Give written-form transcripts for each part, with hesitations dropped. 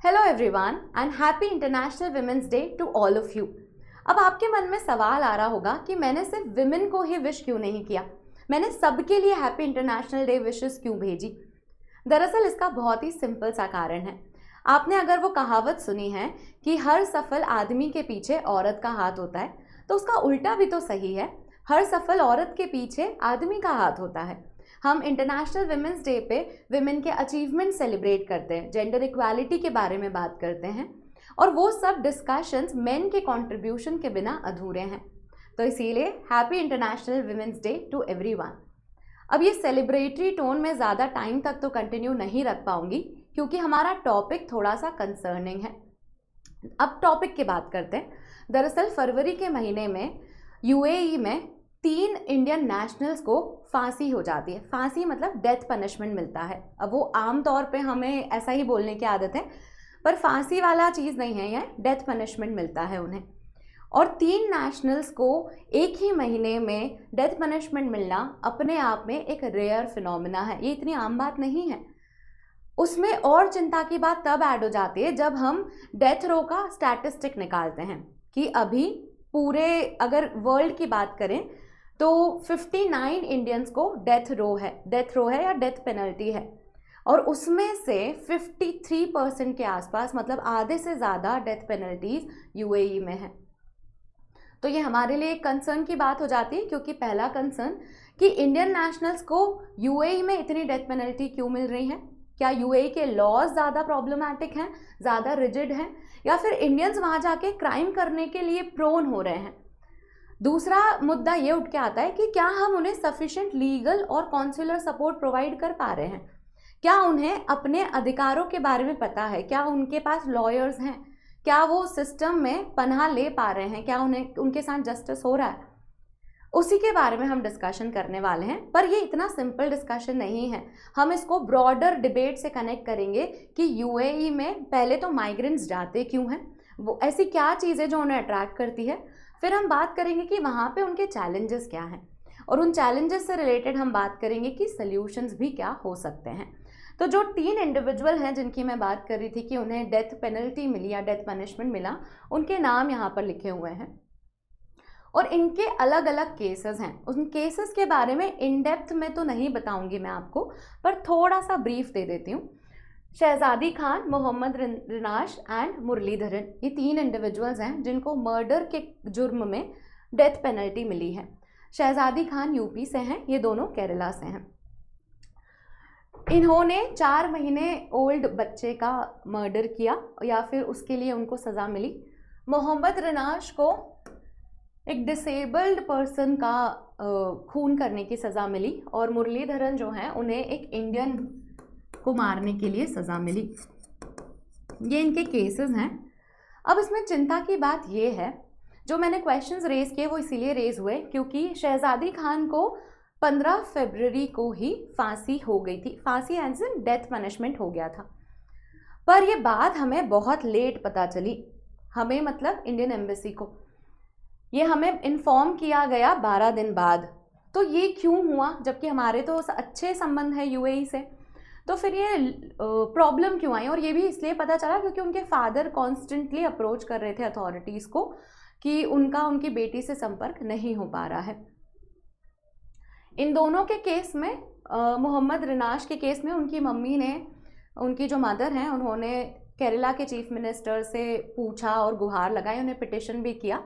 Hello everyone and happy international women's day to all of you. अब आपके मन में सवाल आ रहा होगा कि मैंने सिर्फ विमेन को ही विश क्यों नहीं किया, मैंने सबके लिए हैप्पी इंटरनेशनल डे विशेस क्यों भेजी। दरअसल इसका बहुत ही सिंपल सा कारण है। आपने अगर वो कहावत सुनी है कि हर सफल आदमी के पीछे औरत का हाथ होता है, तो उसका उल्टा भी तो सही है, हर सफल औरत के पीछे आदमी का हाथ होता है। हम इंटरनेशनल विमेंस डे पे विमेन के अचीवमेंट सेलिब्रेट करते हैं, जेंडर इक्वालिटी के बारे में बात करते हैं, और वो सब डिस्कशंस मेन के कंट्रीब्यूशन के बिना अधूरे हैं। तो इसीलिए happy international women's day to everyone. अब ये सेलिब्रेटरी टोन में ज़्यादा टाइम तक तो कंटिन्यू नहीं रख पाऊंगी क्योंकि हमारा टॉपिक थोड़ा सा कंसर्निंग है। अब टॉपिक की बात करते हैं। दरअसल फरवरी के महीने में यूएई में 3 इंडियन नेशनल्स को फांसी हो जाती है। फांसी मतलब डेथ पनिशमेंट मिलता है। अब वो आम तौर पे हमें ऐसा ही बोलने की आदत है, पर फांसी वाला चीज़ नहीं है, यह डेथ पनिशमेंट मिलता है उन्हें। और 3 नेशनल्स को एक ही महीने में डेथ पनिशमेंट मिलना अपने आप में एक रेयर फिनोमिना है, ये इतनी आम बात नहीं है। उसमें और चिंता की बात तब ऐड हो जाती है जब हम डेथ रो का स्टैटिस्टिक निकालते हैं कि अभी पूरे अगर वर्ल्ड की बात करें तो 59 इंडियंस को डेथ रो है या डेथ पेनल्टी है, और उसमें से 53% के आसपास मतलब आधे से ज़्यादा डेथ पेनल्टीज यूएई में है। तो ये हमारे लिए एक कंसर्न की बात हो जाती है, क्योंकि पहला कंसर्न कि इंडियन नेशनल्स को यूएई में इतनी डेथ पेनल्टी क्यों मिल रही है। क्या यूएई के लॉज ज़्यादा प्रॉब्लमैटिक हैं, ज़्यादा रिजिड हैं, या फिर इंडियंस वहाँ जाके क्राइम करने के लिए प्रोन हो रहे हैं। दूसरा मुद्दा ये उठ के आता है कि क्या हम उन्हें सफिशिएंट लीगल और कॉन्सुलर सपोर्ट प्रोवाइड कर पा रहे हैं, क्या उन्हें अपने अधिकारों के बारे में पता है, क्या उनके पास लॉयर्स हैं, क्या वो सिस्टम में पनाह ले पा रहे हैं, क्या उन्हें उनके साथ जस्टिस हो रहा है। उसी के बारे में हम डिस्कशन करने वाले हैं, पर ये इतना सिंपल डिस्कशन नहीं है। हम इसको ब्रॉडर डिबेट से कनेक्ट करेंगे कि यूएई में पहले तो माइग्रेंट्स जाते क्यों हैं, वो ऐसी क्या चीज़ें जो उन्हें अट्रैक्ट करती है। फिर हम बात करेंगे कि वहाँ पे उनके चैलेंजेस क्या हैं, और उन चैलेंजेस से रिलेटेड हम बात करेंगे कि सल्यूशंस भी क्या हो सकते हैं। तो जो 3 इंडिविजुअल हैं जिनकी मैं बात कर रही थी कि उन्हें डेथ पेनल्टी मिली या डेथ पनिशमेंट मिला, उनके नाम यहाँ पर लिखे हुए हैं और इनके अलग अलग केसेस हैं। उन केसेस के बारे में इन डेप्थ में तो नहीं बताऊंगी मैं आपको, पर थोड़ा सा ब्रीफ दे देती हूँ। शहजादी खान, मोहम्मद रिनाश एंड मुरलीधरन, ये 3 इंडिविजुअल्स हैं जिनको मर्डर के जुर्म में डेथ पेनल्टी मिली है। शहजादी खान यूपी से हैं, ये दोनों केरला से हैं। इन्होंने 4 महीने ओल्ड बच्चे का मर्डर किया या फिर उसके लिए उनको सज़ा मिली। मोहम्मद रिनाश को एक डिसेबल्ड पर्सन का खून करने की सज़ा मिली, और मुरलीधरन जो हैं उन्हें एक इंडियन को मारने के लिए सज़ा मिली। ये इनके केसेस हैं। अब इसमें चिंता की बात ये है, जो मैंने क्वेश्चंस रेज किए वो इसीलिए रेज हुए क्योंकि शहजादी खान को 15 फरवरी को ही फांसी हो गई थी। फांसी एज इन डेथ पनिशमेंट हो गया था, पर ये बात हमें बहुत लेट पता चली। हमें मतलब इंडियन एम्बेसी को ये हमें इन्फॉर्म किया गया 12 दिन बाद। तो ये क्यों हुआ, जबकि हमारे तो अच्छे संबंध है यूएई से। तो फिर ये प्रॉब्लम क्यों आई, और ये भी इसलिए पता चला क्योंकि उनके फादर कॉन्स्टेंटली अप्रोच कर रहे थे अथॉरिटीज़ को कि उनकी बेटी से संपर्क नहीं हो पा रहा है। इन दोनों के केस में, मोहम्मद रिनाश के केस में उनकी मम्मी ने, उनकी जो मदर हैं, उन्होंने केरला के चीफ मिनिस्टर से पूछा और गुहार लगाई, उन्हें पिटिशन भी किया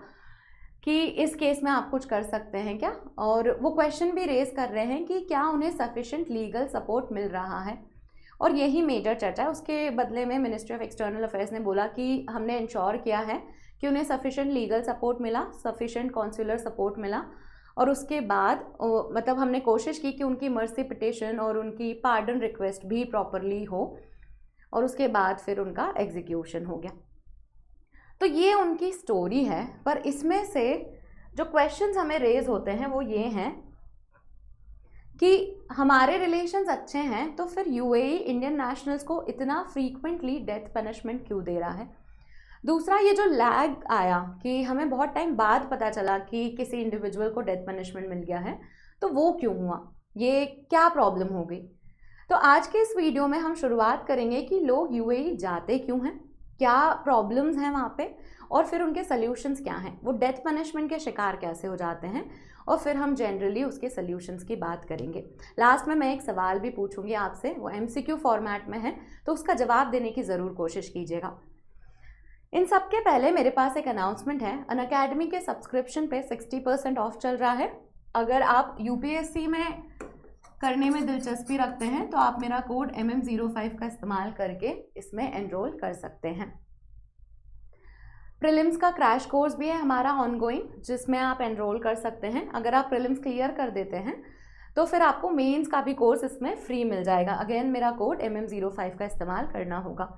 कि इस केस में आप कुछ कर सकते हैं क्या। और वो क्वेश्चन भी रेज कर रहे हैं कि क्या उन्हें सफिशिएंट लीगल सपोर्ट मिल रहा है, और यही मेजर चर्चा है। उसके बदले में मिनिस्ट्री ऑफ एक्सटर्नल अफेयर्स ने बोला कि हमने इंश्योर किया है कि उन्हें सफिशिएंट लीगल सपोर्ट मिला, सफिशिएंट कॉन्सुलर सपोर्ट मिला, और उसके बाद मतलब हमने कोशिश की कि उनकी मर्सी पिटिशन और उनकी पार्डन रिक्वेस्ट भी प्रॉपरली हो, और उसके बाद फिर उनका एग्जीक्यूशन हो गया। तो ये उनकी स्टोरी है। पर इसमें से जो क्वेश्चंस हमें रेज होते हैं वो ये हैं कि हमारे रिलेशंस अच्छे हैं, तो फिर यूएई इंडियन नेशनल्स को इतना फ्रीक्वेंटली डेथ पनिशमेंट क्यों दे रहा है। दूसरा, ये जो लैग आया कि हमें बहुत टाइम बाद पता चला कि किसी इंडिविजुअल को डेथ पनिशमेंट मिल गया है, तो वो क्यों हुआ, ये क्या प्रॉब्लम हो गई। तो आज के इस वीडियो में हम शुरुआत करेंगे कि लोग यूएई जाते क्यों हैं, क्या प्रॉब्लम्स हैं वहाँ पे, और फिर उनके सल्यूशंस क्या हैं, वो डेथ पनिशमेंट के शिकार कैसे हो जाते हैं, और फिर हम जनरली उसके सल्यूशंस की बात करेंगे। लास्ट में मैं एक सवाल भी पूछूंगी आपसे, वो MCQ फॉर्मेट में है, तो उसका जवाब देने की ज़रूर कोशिश कीजिएगा। इन सब के पहले मेरे पास एक अनाउंसमेंट है, अनअकैडमी के सब्सक्रिप्शन पे 60% ऑफ चल रहा है। अगर आप UPSC में करने में दिलचस्पी रखते हैं तो आप मेरा कोड MM05 का इस्तेमाल करके इसमें एनरोल कर सकते हैं। प्रीलिम्स का क्रैश कोर्स भी है हमारा ऑनगोइंग, जिसमें आप एनरोल कर सकते हैं। अगर आप प्रीलिम्स क्लियर कर देते हैं तो फिर आपको मेंस का भी कोर्स इसमें फ्री मिल जाएगा। अगेन मेरा कोड MM05 का इस्तेमाल करना होगा।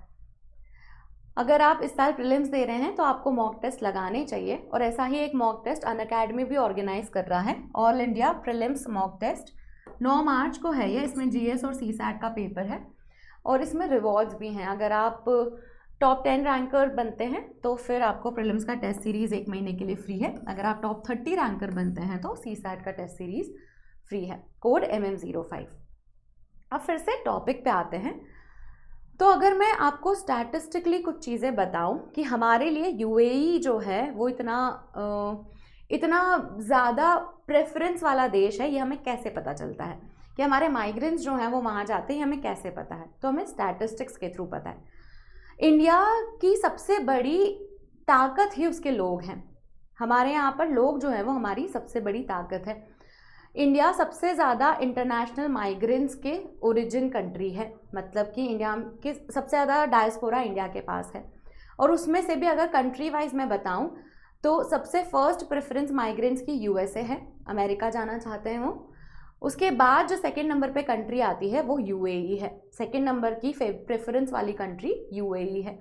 अगर आप इस साल प्रीलिम्स दे रहे हैं तो आपको मॉक टेस्ट लगाने चाहिए, और ऐसा ही एक मॉक टेस्ट अनअकैडमी भी ऑर्गेनाइज कर रहा है, all India prelims mock test 9 मार्च को है ये। इसमें GS और CSAT का पेपर है, और इसमें रिवॉर्ड्स भी हैं। अगर आप टॉप 10 रैंकर बनते हैं तो फिर आपको प्रीलिम्स का टेस्ट सीरीज़ 1 महीने के लिए फ्री है। अगर आप टॉप 30 रैंकर बनते हैं तो CSAT का टेस्ट सीरीज़ फ्री है, कोड MM05। अब फिर से टॉपिक पे आते हैं। तो अगर मैं आपको स्टैटिस्टिकली कुछ चीज़ें बताऊं कि हमारे लिए UAE जो है वो इतना ज़्यादा प्रेफरेंस वाला देश है, ये हमें कैसे पता चलता है कि हमारे माइग्रेंट्स जो हैं वो वहाँ जाते हैं, हमें कैसे पता है? तो हमें स्टैटिस्टिक्स के थ्रू पता है। इंडिया की सबसे बड़ी ताकत ही उसके लोग हैं। हमारे यहाँ पर लोग जो हैं वो हमारी सबसे बड़ी ताकत है। इंडिया सबसे ज़्यादा इंटरनेशनल माइग्रेंट्स के ओरिजिन कंट्री है, मतलब कि इंडिया के सबसे ज़्यादा डायस्पोरा इंडिया के पास है। और उसमें से भी अगर कंट्री वाइज मैं बताऊं तो सबसे फर्स्ट प्रेफरेंस माइग्रेंट्स की USA है, अमेरिका जाना चाहते हैं वो। उसके बाद जो सेकंड नंबर पे कंट्री आती है वो UAE है, सेकंड नंबर की प्रेफरेंस वाली कंट्री UAE है।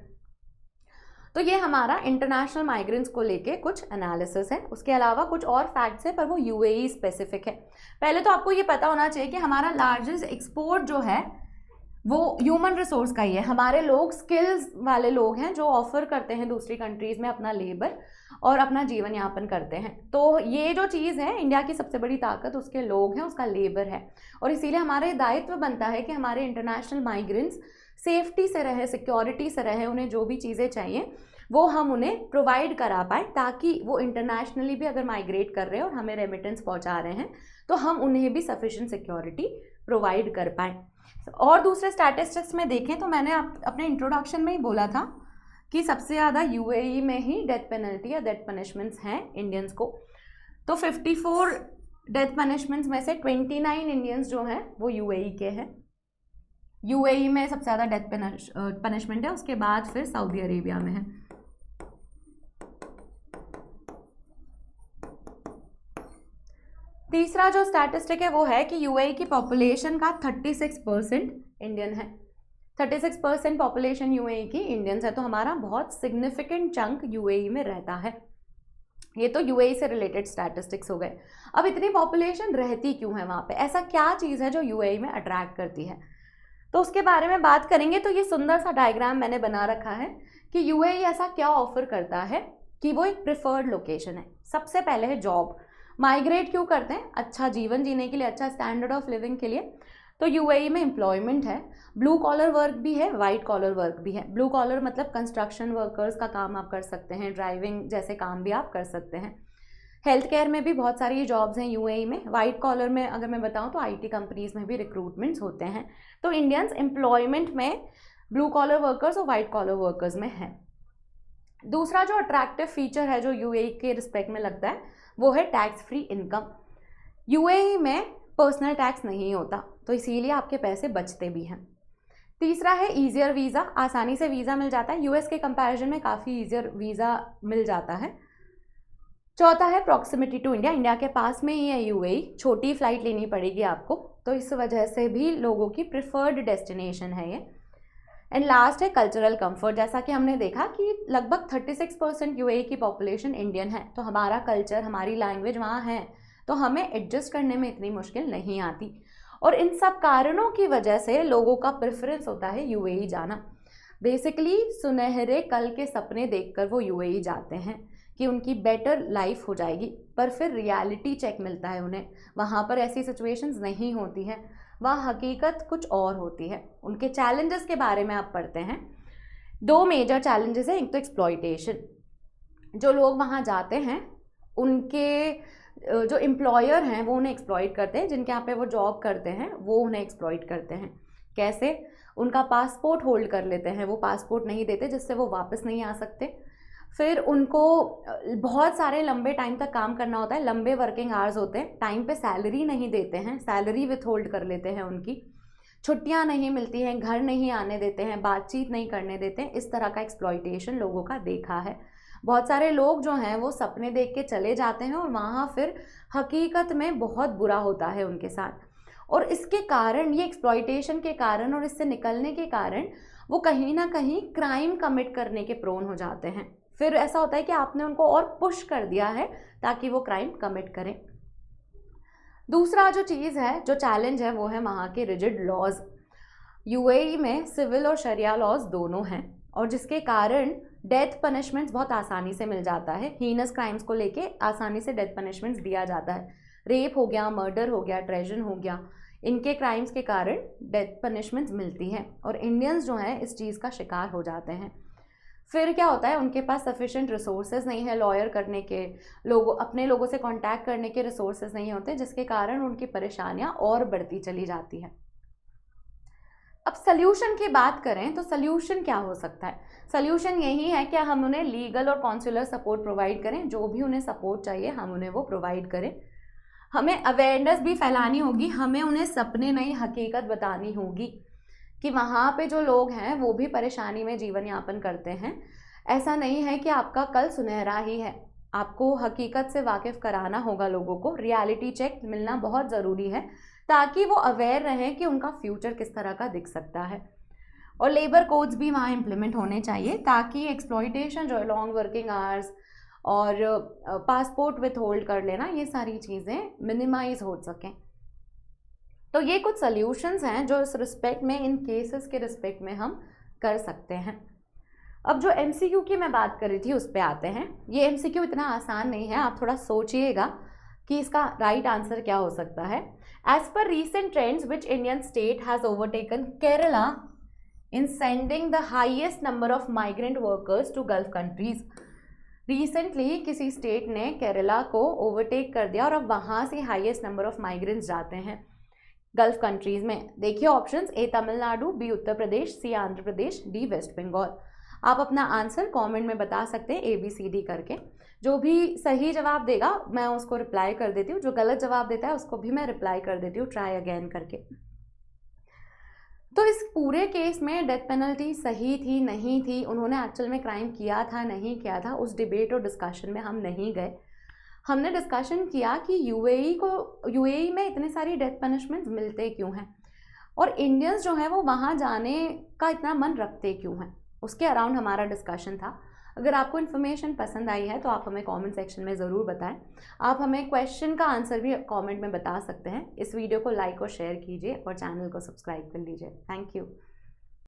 तो ये हमारा इंटरनेशनल माइग्रेंट्स को लेके कुछ एनालिसिस है। उसके अलावा कुछ और फैक्ट्स है, पर वो UAE स्पेसिफिक है। पहले तो आपको ये पता होना चाहिए कि हमारा लार्जेस्ट एक्सपोर्ट जो है वो ह्यूमन रिसोर्स का ही है। हमारे लोग स्किल्स वाले लोग हैं जो ऑफर करते हैं दूसरी कंट्रीज में अपना लेबर और अपना जीवन यापन करते हैं। तो ये जो चीज़ है, इंडिया की सबसे बड़ी ताकत उसके लोग हैं, उसका लेबर है। और इसीलिए हमारे दायित्व बनता है कि हमारे इंटरनेशनल माइग्रेंट्स सेफ्टी से रहे, सिक्योरिटी से रहे, उन्हें जो भी चीज़ें चाहिए वो हम उन्हें प्रोवाइड करा पाएँ, ताकि वो इंटरनेशनली भी अगर माइग्रेट कर रहे हैं और हमें रेमिटेंस पहुंचा रहे हैं तो हम उन्हें भी सफिशिएंट सिक्योरिटी प्रोवाइड कर पाएँ। और दूसरे स्टैटिस्टिक्स में देखें तो मैंने अपने इंट्रोडक्शन में ही बोला था कि सबसे ज़्यादा UAE में ही डेथ पेनल्टी या डेथ पनिशमेंट्स हैं इंडियंस को। तो 54 डेथ पनिशमेंट्स में से 29 इंडियंस जो हैं वो UAE के हैं। UAE में सबसे ज़्यादा डेथ पनिशमेंट है, उसके बाद फिर सऊदी अरेबिया में है। तीसरा जो स्टैटिस्टिक है वो है कि UAE की पॉपुलेशन का 36% इंडियन है। 36% पॉपुलेशन UAE की इंडियंस है, तो हमारा बहुत सिग्निफिकेंट चंक UAE में रहता है। ये तो UAE से रिलेटेड स्टैटिस्टिक्स हो गए। अब इतनी पॉपुलेशन रहती क्यों है वहाँ पे? ऐसा क्या चीज़ है जो UAE में अट्रैक्ट करती है? तो उसके बारे में बात करेंगे। तो ये सुंदर सा डायग्राम मैंने बना रखा है कि UAE ऐसा क्या ऑफर करता है कि वो एक प्रिफर्ड लोकेशन है। सबसे पहले है जॉब। माइग्रेट क्यों करते हैं? अच्छा जीवन जीने के लिए, अच्छा स्टैंडर्ड ऑफ लिविंग के लिए। तो UAE में एम्प्लॉयमेंट है, ब्लू कॉलर वर्क भी है, वाइट कॉलर वर्क भी है। ब्लू कॉलर मतलब कंस्ट्रक्शन वर्कर्स का काम आप कर सकते हैं, ड्राइविंग जैसे काम भी आप कर सकते हैं। हेल्थ केयर में भी बहुत सारी जॉब्स हैं UAE में। वाइट कॉलर में अगर मैं बताऊं तो IT कंपनीज में भी रिक्रूटमेंट्स होते हैं। तो इंडियंस एम्प्लॉयमेंट में ब्लू कॉलर वर्कर्स और वाइट कॉलर वर्कर्स में है। दूसरा जो अट्रैक्टिव फीचर है जो UAE के रिस्पेक्ट में लगता है वो है टैक्स फ्री इनकम। UAE में पर्सनल टैक्स नहीं होता, तो इसीलिए आपके पैसे बचते भी हैं। तीसरा है ईजियर वीज़ा, आसानी से वीज़ा मिल जाता है। US के कंपैरिजन में काफ़ी ईजियर वीज़ा मिल जाता है। चौथा है प्रॉक्सिमिटी टू इंडिया, इंडिया के पास में ही है UAE, छोटी फ्लाइट लेनी पड़ेगी आपको, तो इस वजह से भी लोगों की प्रिफर्ड डेस्टिनेशन है ये। एंड लास्ट है कल्चरल कंफर्ट। जैसा कि हमने देखा कि लगभग 36% UAE की पॉपुलेशन इंडियन है, तो हमारा कल्चर, हमारी लैंग्वेज वहाँ है, तो हमें एडजस्ट करने में इतनी मुश्किल नहीं आती। और इन सब कारणों की वजह से लोगों का प्रेफरेंस होता है UAE जाना। बेसिकली सुनहरे कल के सपने देखकर वो UAE जाते हैं कि उनकी बेटर लाइफ हो जाएगी, पर फिर रियलिटी चेक मिलता है उन्हें। वहाँ पर ऐसी सिचुएशंस नहीं होती हैं, वहाँ हकीकत कुछ और होती है। उनके चैलेंजेस के बारे में आप पढ़ते हैं दो मेजर चैलेंजेस हैं। एक तो एक्सप्लॉयटेशन, जो लोग वहाँ जाते हैं उनके जो एम्प्लॉयर हैं वो उन्हें एक्सप्लॉइट करते हैं, जिनके यहाँ पे वो जॉब करते हैं वो उन्हें एक्सप्लॉइट करते हैं। कैसे? उनका पासपोर्ट होल्ड कर लेते हैं, वो पासपोर्ट नहीं देते जिससे वो वापस नहीं आ सकते। फिर उनको बहुत सारे लंबे टाइम तक काम करना होता है, लंबे वर्किंग आवर्स होते हैं, टाइम पे सैलरी नहीं देते हैं, सैलरी विथ होल्ड कर लेते हैं उनकी, छुट्टियां नहीं मिलती हैं, घर नहीं आने देते हैं, बातचीत नहीं करने देते हैं। इस तरह का एक्सप्लॉइटेशन लोगों का देखा है। बहुत सारे लोग जो हैं वो सपने देख के चले जाते हैं और वहाँ फिर हकीकत में बहुत बुरा होता है उनके साथ। और इसके कारण, ये एक्सप्लॉइटेशन के कारण और इससे निकलने के कारण वो कहीं ना कहीं क्राइम कमिट करने के प्रोन हो जाते हैं। फिर ऐसा होता है कि आपने उनको और पुश कर दिया है ताकि वो क्राइम कमिट करें। दूसरा जो चीज़ है, जो चैलेंज है, वो है वहाँ के रिजिड लॉज। यूएई में सिविल और शरिया लॉज दोनों हैं और जिसके कारण डेथ पनिशमेंट्स बहुत आसानी से मिल जाता है। हीनस क्राइम्स को लेके आसानी से डेथ पनिशमेंट्स दिया जाता है। रेप हो गया, मर्डर हो गया, ट्रेजन हो गया, इनके क्राइम्स के कारण डेथ पनिशमेंट्स मिलती हैं और इंडियंस जो हैं इस चीज़ का शिकार हो जाते हैं। फिर क्या होता है, उनके पास सफिशिएंट रिसोर्सेज नहीं है लॉयर करने के, लोगों अपने लोगों से कांटेक्ट करने के रिसोर्सेज नहीं होते, जिसके कारण उनकी परेशानियां और बढ़ती चली जाती हैं। अब सल्यूशन की बात करें तो सल्यूशन क्या हो सकता है? सल्यूशन यही है कि हम उन्हें लीगल और कॉन्सुलर सपोर्ट प्रोवाइड करें, जो भी उन्हें सपोर्ट चाहिए हम उन्हें वो प्रोवाइड करें। हमें अवेयरनेस भी फैलानी होगी, हमें उन्हें सपने नहीं हकीकत बतानी होगी कि वहाँ पे जो लोग हैं वो भी परेशानी में जीवन यापन करते हैं। ऐसा नहीं है कि आपका कल सुनहरा ही है, आपको हकीकत से वाकिफ़ कराना होगा लोगों को। रियलिटी चेक मिलना बहुत ज़रूरी है ताकि वो अवेयर रहें कि उनका फ्यूचर किस तरह का दिख सकता है। और लेबर कोड्स भी वहाँ इम्प्लीमेंट होने चाहिए ताकि एक्सप्लॉइटेशन जो है, लॉन्ग वर्किंग आवर्स और पासपोर्ट विथ होल्ड कर लेना, ये सारी चीज़ें मिनिमाइज हो सकें। तो ये कुछ सल्यूशंस हैं जो इस रिस्पेक्ट में, इन केसेस के रिस्पेक्ट में हम कर सकते हैं। अब जो एमसीक्यू की मैं बात कर रही थी उस पर आते हैं। ये एमसीक्यू इतना आसान नहीं है, आप थोड़ा सोचिएगा कि इसका राइट आंसर क्या हो सकता है। As per recent trends which Indian state has overtaken Kerala in sending the highest number of migrant workers to Gulf countries. Recently किसी स्टेट ने केरला को ओवरटेक कर दिया और अब वहाँ से हाईएस्ट नंबर ऑफ माइग्रेंट्स जाते हैं गल्फ कंट्रीज़ में। देखिए ऑप्शंस, ए तमिलनाडु, बी उत्तर प्रदेश, सी आंध्र प्रदेश, डी वेस्ट बंगाल। आप अपना आंसर कमेंट में बता सकते हैं ABCD करके। जो भी सही जवाब देगा मैं उसको रिप्लाई कर देती हूँ, जो गलत जवाब देता है उसको भी मैं रिप्लाई कर देती हूँ ट्राई अगेन करके। तो इस पूरे केस में डेथ पेनल्टी सही थी नहीं थी, उन्होंने एक्चुअल में क्राइम किया था नहीं किया था, उस डिबेट और डिस्कशन में हम नहीं गए। हमने डिस्कशन किया कि यूएई में इतनी सारी डेथ पनिशमेंट्स मिलते क्यों हैं और इंडियंस जो हैं वो वहाँ जाने का इतना मन रखते क्यों हैं, उसके अराउंड हमारा डिस्कशन था। अगर आपको इन्फॉर्मेशन पसंद आई है तो आप हमें कमेंट सेक्शन में ज़रूर बताएं। आप हमें क्वेश्चन का आंसर भी कमेंट में बता सकते हैं। इस वीडियो को लाइक और शेयर कीजिए और चैनल को सब्सक्राइब कर लीजिए। Thank you.